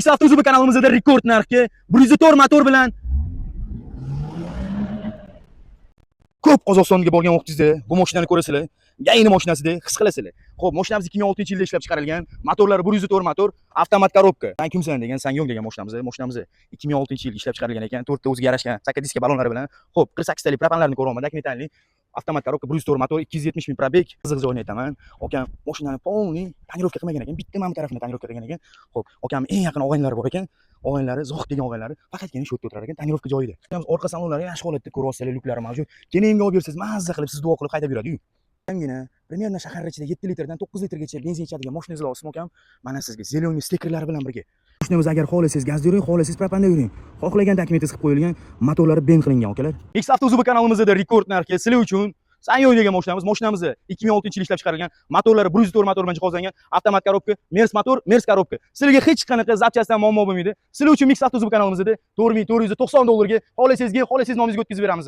X Avtozubi kanalimizda rekord narxga 104 motor bilan ko'p Qozog'istonga borgan vaqtingizda bu mashinani ko'rasizlar. Yangi mashinasida his qilasizlar. Xo'p, mashinamiz 2006-yilda ishlab chiqarilgan. Motorlari 104 motor, avtomat korobka. Sen kimsan degan, Sanyong degan mashinamiz. Mashinamiz 2006-yilda ishlab chiqarilgan ekan. 4 ta o'ziga yarashgan sakka diska balonlari bilan. Xo'p, 48 talik propanlarni ko'raman, dokumentalni. Avtomat korobka 104 motor, 270 ming probeg. Qiziq joyini aytaman. Okam mashinani polniy tonirovka qilmagan ekan. Bitta mana bu tarafini tonirovka qilgan ekan. Xo'p, okam eng yaqin og'aynilari bor ekan. Og'aynilari, Zohid degan og'aynilari faqatgina shu yerda o'tirar ekan, tonirovka joyida. Orqa salonlari yaxshi holatda ko'ryapsizlar, luklari mavjud. Kelinga olib bersangiz, mazza qilib siz duo qilib haydab yuradi-yu. Yangina, примерно shahar ichida 7 litrdan 9 litrgacha benzin ichadigan mashinangiz olsangiz okam, mana sizga zeleniy stikerlari bilan birga. Mashinamiz agar xohlasangiz gazda yuring, xohlasangiz propanda yuring. Xohlagan dokumentingiz qilib qo'yilgan, motorlari ben qilingan okalar. X Avtozubi kanalimizda rekord narxga sizlar uchun Sanyong degan mashinamiz 2006-yilda ishlab chiqarilgan, motorlari 104 motor bilan jihozlangan, avtomat korobka, Mers motor, Mers korobka. Sizlarga hech qanaqa zapchastdan muammo bo'lmaydi. Sizlar uchun X Avtozubi kanalimizda $4490 ga xohlasangiz nomingizga o'tkazib beramiz.